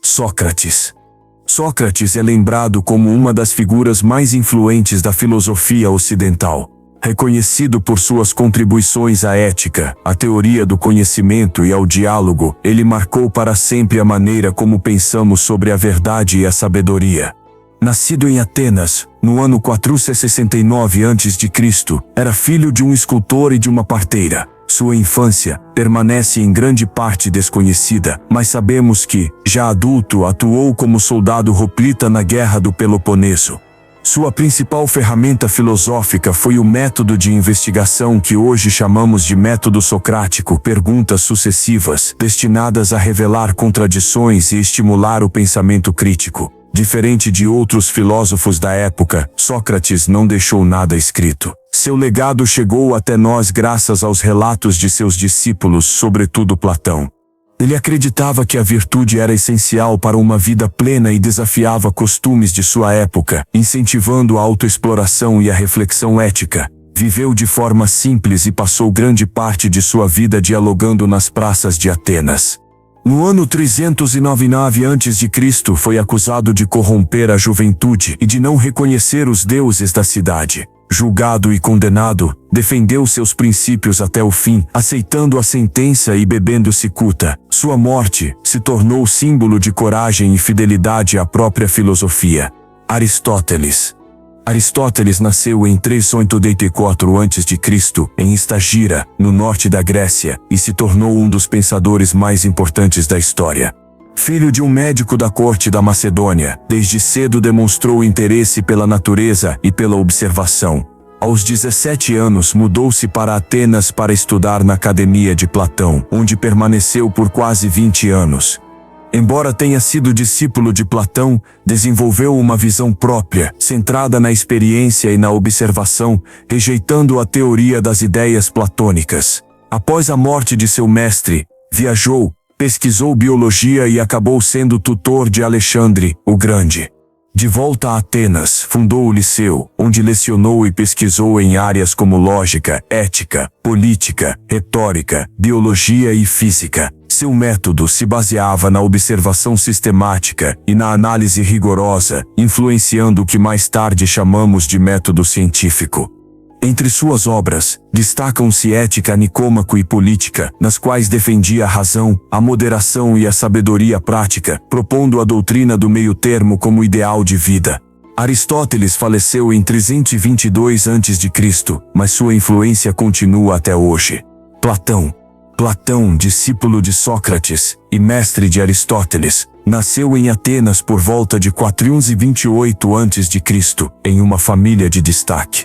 Sócrates. Sócrates é lembrado como uma das figuras mais influentes da filosofia ocidental. Reconhecido por suas contribuições à ética, à teoria do conhecimento e ao diálogo, ele marcou para sempre a maneira como pensamos sobre a verdade e a sabedoria. Nascido em Atenas, no ano 469 a.C., era filho de um escultor e de uma parteira. Sua infância permanece em grande parte desconhecida, mas sabemos que, já adulto, atuou como soldado hoplita na Guerra do Peloponeso. Sua principal ferramenta filosófica foi o método de investigação que hoje chamamos de método socrático, perguntas sucessivas, destinadas a revelar contradições e estimular o pensamento crítico. Diferente de outros filósofos da época, Sócrates não deixou nada escrito. Seu legado chegou até nós graças aos relatos de seus discípulos, sobretudo Platão. Ele acreditava que a virtude era essencial para uma vida plena e desafiava costumes de sua época, incentivando a autoexploração e a reflexão ética. Viveu de forma simples e passou grande parte de sua vida dialogando nas praças de Atenas. No ano 399 a.C., foi acusado de corromper a juventude e de não reconhecer os deuses da cidade. Julgado e condenado, defendeu seus princípios até o fim, aceitando a sentença e bebendo cicuta. Sua morte se tornou símbolo de coragem e fidelidade à própria filosofia. Aristóteles. Aristóteles nasceu em 384 a.C., em Estagira, no norte da Grécia, e se tornou um dos pensadores mais importantes da história. Filho de um médico da corte da Macedônia, desde cedo demonstrou interesse pela natureza e pela observação. Aos 17 anos mudou-se para Atenas para estudar na Academia de Platão, onde permaneceu por quase 20 anos. Embora tenha sido discípulo de Platão, desenvolveu uma visão própria, centrada na experiência e na observação, rejeitando a teoria das ideias platônicas. Após a morte de seu mestre, viajou, pesquisou biologia e acabou sendo tutor de Alexandre, o Grande. De volta a Atenas, fundou o Liceu, onde lecionou e pesquisou em áreas como lógica, ética, política, retórica, biologia e física. Seu método se baseava na observação sistemática e na análise rigorosa, influenciando o que mais tarde chamamos de método científico. Entre suas obras, destacam-se Ética, Nicômaco e Política, nas quais defendia a razão, a moderação e a sabedoria prática, propondo a doutrina do meio-termo como ideal de vida. Aristóteles faleceu em 322 a.C., mas sua influência continua até hoje. Platão, discípulo de Sócrates e mestre de Aristóteles, nasceu em Atenas por volta de 428 a.C., em uma família de destaque.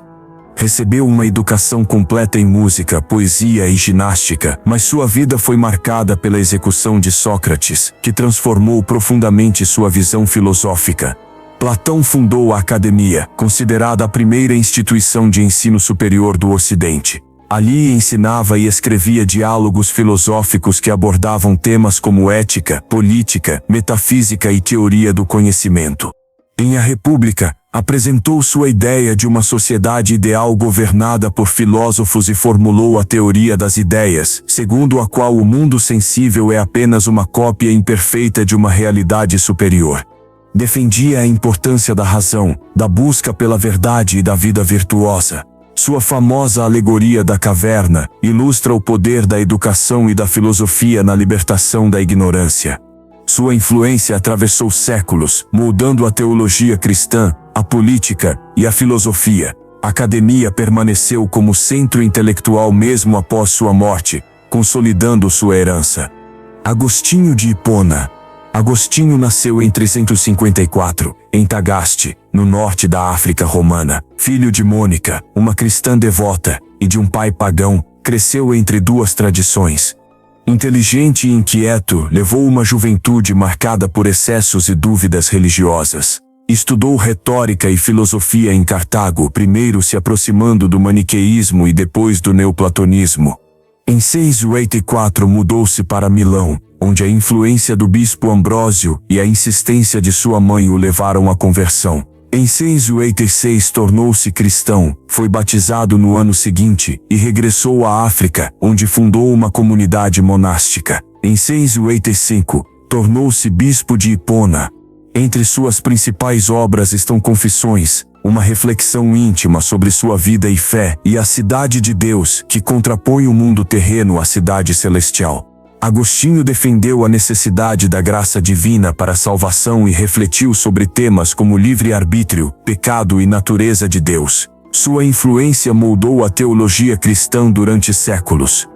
Recebeu uma educação completa em música, poesia e ginástica, mas sua vida foi marcada pela execução de Sócrates, que transformou profundamente sua visão filosófica. Platão fundou a Academia, considerada a primeira instituição de ensino superior do Ocidente. Ali ensinava e escrevia diálogos filosóficos que abordavam temas como ética, política, metafísica e teoria do conhecimento. Em A República, apresentou sua ideia de uma sociedade ideal governada por filósofos e formulou a teoria das ideias, segundo a qual o mundo sensível é apenas uma cópia imperfeita de uma realidade superior. Defendia a importância da razão, da busca pela verdade e da vida virtuosa. Sua famosa alegoria da caverna ilustra o poder da educação e da filosofia na libertação da ignorância. Sua influência atravessou séculos, moldando a teologia cristã, a política e a filosofia. A Academia permaneceu como centro intelectual mesmo após sua morte, consolidando sua herança. Agostinho de Hipona. Agostinho nasceu em 354, em Tagaste, no norte da África romana. Filho de Mônica, uma cristã devota, e de um pai pagão, cresceu entre duas tradições. Inteligente e inquieto, levou uma juventude marcada por excessos e dúvidas religiosas. Estudou retórica e filosofia em Cartago, primeiro se aproximando do maniqueísmo e depois do neoplatonismo. Em 684 mudou-se para Milão, onde a influência do bispo Ambrósio e a insistência de sua mãe o levaram à conversão. Em 686 tornou-se cristão, foi batizado no ano seguinte e regressou à África, onde fundou uma comunidade monástica. Em 685, tornou-se bispo de Hipona. Entre suas principais obras estão Confissões, uma reflexão íntima sobre sua vida e fé, e A Cidade de Deus, que contrapõe o mundo terreno à cidade celestial. Agostinho defendeu a necessidade da graça divina para a salvação e refletiu sobre temas como livre-arbítrio, pecado e natureza de Deus. Sua influência moldou a teologia cristã durante séculos.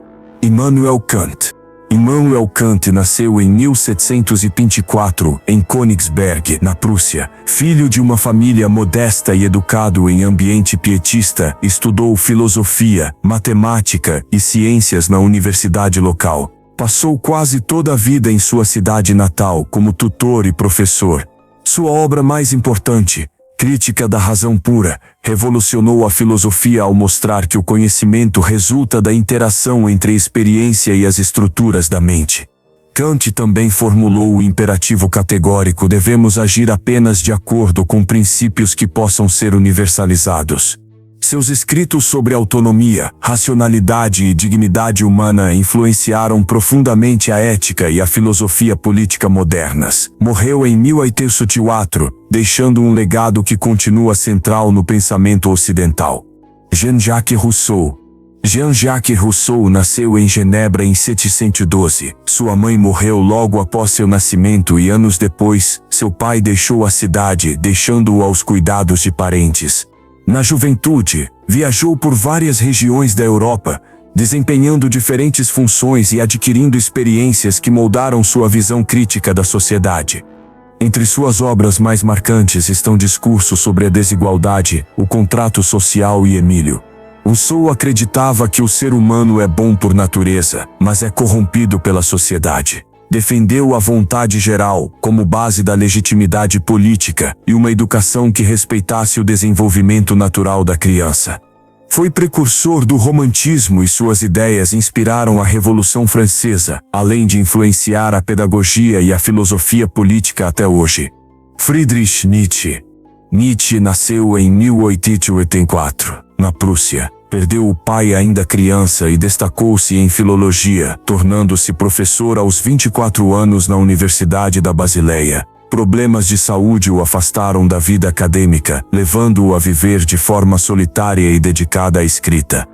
Immanuel Kant. Immanuel Kant nasceu em 1724, em Königsberg, na Prússia. Filho de uma família modesta e educado em ambiente pietista, estudou filosofia, matemática e ciências na universidade local. Passou quase toda a vida em sua cidade natal como tutor e professor. Sua obra mais importante, Crítica da Razão Pura, revolucionou a filosofia ao mostrar que o conhecimento resulta da interação entre a experiência e as estruturas da mente. Kant também formulou o imperativo categórico: devemos agir apenas de acordo com princípios que possam ser universalizados. Seus escritos sobre autonomia, racionalidade e dignidade humana influenciaram profundamente a ética e a filosofia política modernas. Morreu em 1804, deixando um legado que continua central no pensamento ocidental. Jean-Jacques Rousseau. Jean-Jacques Rousseau nasceu em Genebra em 1712. Sua mãe morreu logo após seu nascimento e anos depois, seu pai deixou a cidade, deixando-o aos cuidados de parentes. Na juventude, viajou por várias regiões da Europa, desempenhando diferentes funções e adquirindo experiências que moldaram sua visão crítica da sociedade. Entre suas obras mais marcantes estão Discurso sobre a Desigualdade, O Contrato Social e Emílio. Rousseau acreditava que o ser humano é bom por natureza, mas é corrompido pela sociedade. Defendeu a vontade geral como base da legitimidade política e uma educação que respeitasse o desenvolvimento natural da criança. Foi precursor do romantismo e suas ideias inspiraram a Revolução Francesa, além de influenciar a pedagogia e a filosofia política até hoje. Friedrich Nietzsche. Nietzsche nasceu em 1884, na Prússia. Perdeu o pai ainda criança e destacou-se em filologia, tornando-se professor aos 24 anos na Universidade da Basileia. Problemas de saúde o afastaram da vida acadêmica, levando-o a viver de forma solitária e dedicada à escrita.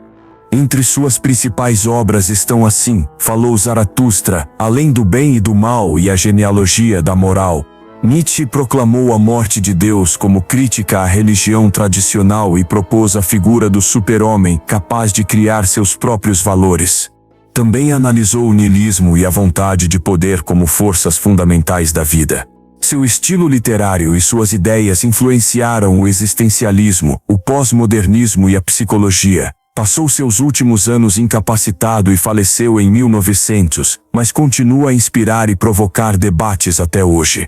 Entre suas principais obras estão Assim Falou Zaratustra, Além do Bem e do Mal e A Genealogia da Moral. Nietzsche proclamou a morte de Deus como crítica à religião tradicional e propôs a figura do super-homem capaz de criar seus próprios valores. Também analisou o niilismo e a vontade de poder como forças fundamentais da vida. Seu estilo literário e suas ideias influenciaram o existencialismo, o pós-modernismo e a psicologia. Passou seus últimos anos incapacitado e faleceu em 1900, mas continua a inspirar e provocar debates até hoje.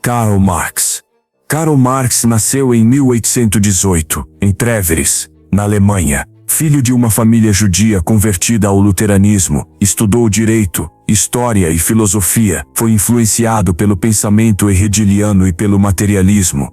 Karl Marx. Karl Marx nasceu em 1818, em Trèveris, na Alemanha. Filho de uma família judia convertida ao luteranismo, estudou direito, história e filosofia, foi influenciado pelo pensamento hegeliano e pelo materialismo.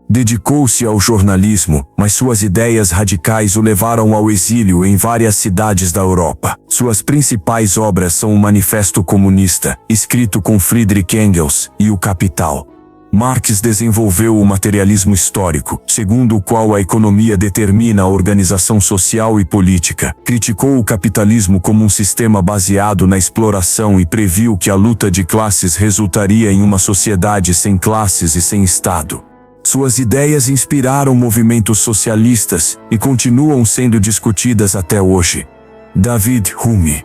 Dedicou-se ao jornalismo, mas suas ideias radicais o levaram ao exílio em várias cidades da Europa. Suas principais obras são o Manifesto Comunista, escrito com Friedrich Engels, e O Capital. Marx desenvolveu o materialismo histórico, segundo o qual a economia determina a organização social e política. Criticou o capitalismo como um sistema baseado na exploração e previu que a luta de classes resultaria em uma sociedade sem classes e sem Estado. Suas ideias inspiraram movimentos socialistas e continuam sendo discutidas até hoje. David Hume.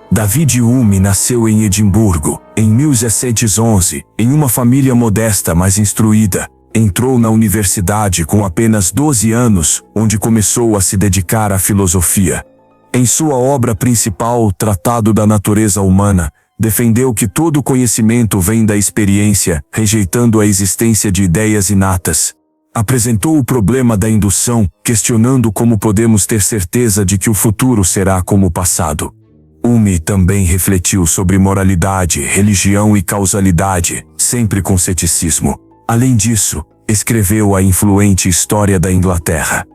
David Hume nasceu em Edimburgo, em 1711, em uma família modesta mas instruída. Entrou na universidade com apenas 12 anos, onde começou a se dedicar à filosofia. Em sua obra principal, Tratado da Natureza Humana, defendeu que todo conhecimento vem da experiência, rejeitando a existência de ideias inatas. Apresentou o problema da indução, questionando como podemos ter certeza de que o futuro será como o passado. Hume também refletiu sobre moralidade, religião e causalidade, sempre com ceticismo. Além disso, escreveu a influente História da Inglaterra.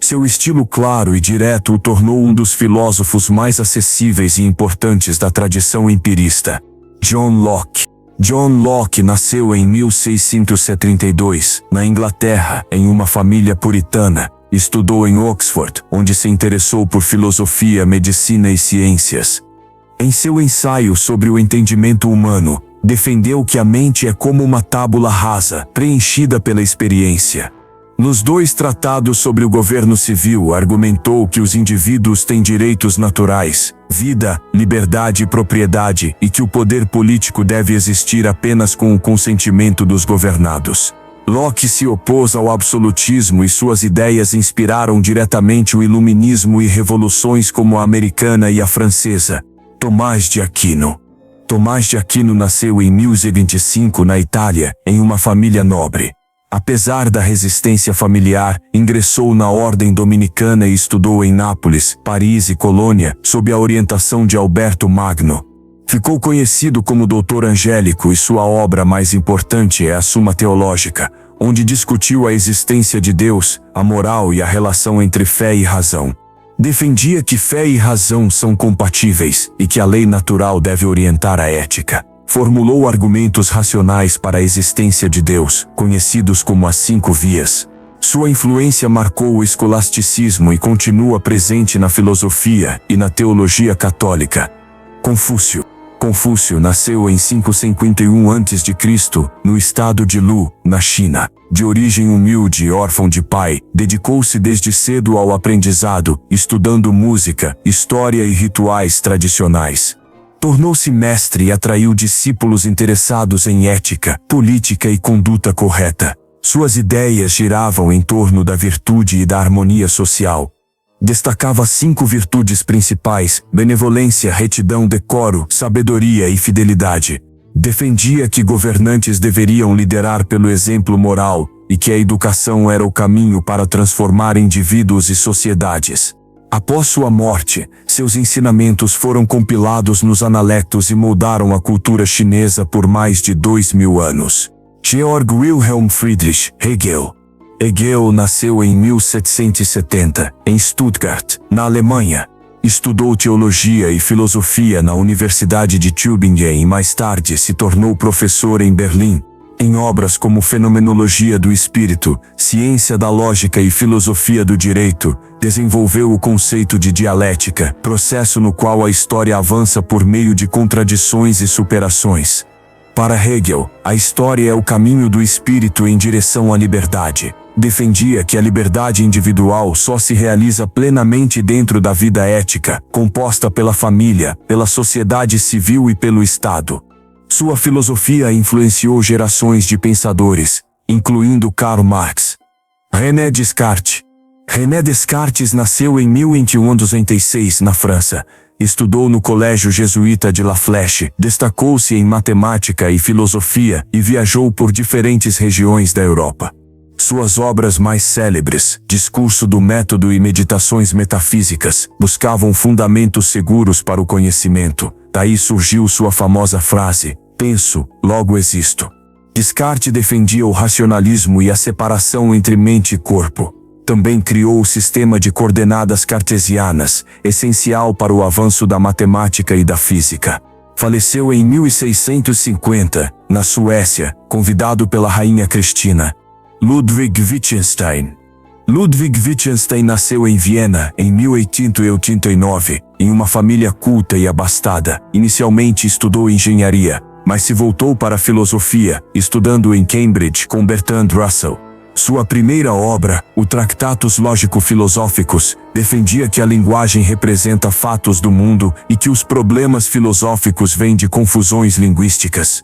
Seu estilo claro e direto o tornou um dos filósofos mais acessíveis e importantes da tradição empirista. John Locke. John Locke nasceu em 1632, na Inglaterra, em uma família puritana. Estudou em Oxford, onde se interessou por filosofia, medicina e ciências. Em seu ensaio sobre o entendimento humano, defendeu que a mente é como uma tábula rasa, preenchida pela experiência. Nos 2 tratados sobre o governo civil, argumentou que os indivíduos têm direitos naturais, vida, liberdade e propriedade, e que o poder político deve existir apenas com o consentimento dos governados. Locke se opôs ao absolutismo e suas ideias inspiraram diretamente o iluminismo e revoluções como a americana e a francesa. Tomás de Aquino. Tomás de Aquino nasceu em 1025 na Itália, em uma família nobre. Apesar da resistência familiar, ingressou na ordem dominicana e estudou em Nápoles, Paris e Colônia, sob a orientação de Alberto Magno. Ficou conhecido como Doutor Angélico e sua obra mais importante é a Suma Teológica, onde discutiu a existência de Deus, a moral e a relação entre fé e razão. Defendia que fé e razão são compatíveis e que a lei natural deve orientar a ética. Formulou argumentos racionais para a existência de Deus, conhecidos como as 5 vias. Sua influência marcou o escolasticismo e continua presente na filosofia e na teologia católica. Confúcio. Confúcio nasceu em 551 a.C., no estado de Lu, na China. De origem humilde e órfão de pai, dedicou-se desde cedo ao aprendizado, estudando música, história e rituais tradicionais. Tornou-se mestre e atraiu discípulos interessados em ética, política e conduta correta. Suas ideias giravam em torno da virtude e da harmonia social. Destacava 5 virtudes principais: benevolência, retidão, decoro, sabedoria e fidelidade. Defendia que governantes deveriam liderar pelo exemplo moral e que a educação era o caminho para transformar indivíduos e sociedades. Após sua morte, seus ensinamentos foram compilados nos Analectos e moldaram a cultura chinesa por mais de 2000 anos. Georg Wilhelm Friedrich Hegel. Hegel nasceu em 1770, em Stuttgart, na Alemanha. Estudou teologia e filosofia na Universidade de Tübingen e mais tarde se tornou professor em Berlim. Em obras como Fenomenologia do Espírito, Ciência da Lógica e Filosofia do Direito, desenvolveu o conceito de dialética, processo no qual a história avança por meio de contradições e superações. Para Hegel, a história é o caminho do espírito em direção à liberdade. Defendia que a liberdade individual só se realiza plenamente dentro da vida ética, composta pela família, pela sociedade civil e pelo Estado. Sua filosofia influenciou gerações de pensadores, incluindo Karl Marx. René Descartes. René Descartes nasceu em 1196 na França. Estudou no Colégio Jesuíta de La Flèche, destacou-se em matemática e filosofia e viajou por diferentes regiões da Europa. Suas obras mais célebres, Discurso do Método e Meditações Metafísicas, buscavam fundamentos seguros para o conhecimento. Daí surgiu sua famosa frase: penso, logo existo. Descartes defendia o racionalismo e a separação entre mente e corpo. Também criou o sistema de coordenadas cartesianas, essencial para o avanço da matemática e da física. Faleceu em 1650, na Suécia, convidado pela rainha Cristina. Ludwig Wittgenstein. Ludwig Wittgenstein nasceu em Viena, em 1889, em uma família culta e abastada. Inicialmente estudou engenharia, mas se voltou para a filosofia, estudando em Cambridge com Bertrand Russell. Sua primeira obra, o Tractatus Lógico-Filosóficos, defendia que a linguagem representa fatos do mundo e que os problemas filosóficos vêm de confusões linguísticas.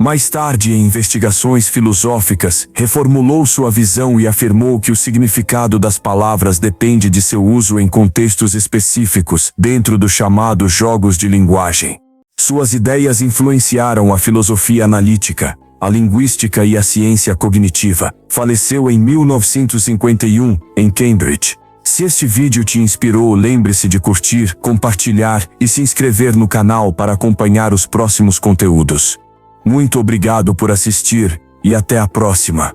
Mais tarde, em Investigações Filosóficas, reformulou sua visão e afirmou que o significado das palavras depende de seu uso em contextos específicos, dentro dos chamados jogos de linguagem. Suas ideias influenciaram a filosofia analítica, a linguística e a ciência cognitiva. Faleceu em 1951, em Cambridge. Se este vídeo te inspirou, lembre-se de curtir, compartilhar e se inscrever no canal para acompanhar os próximos conteúdos. Muito obrigado por assistir e até a próxima.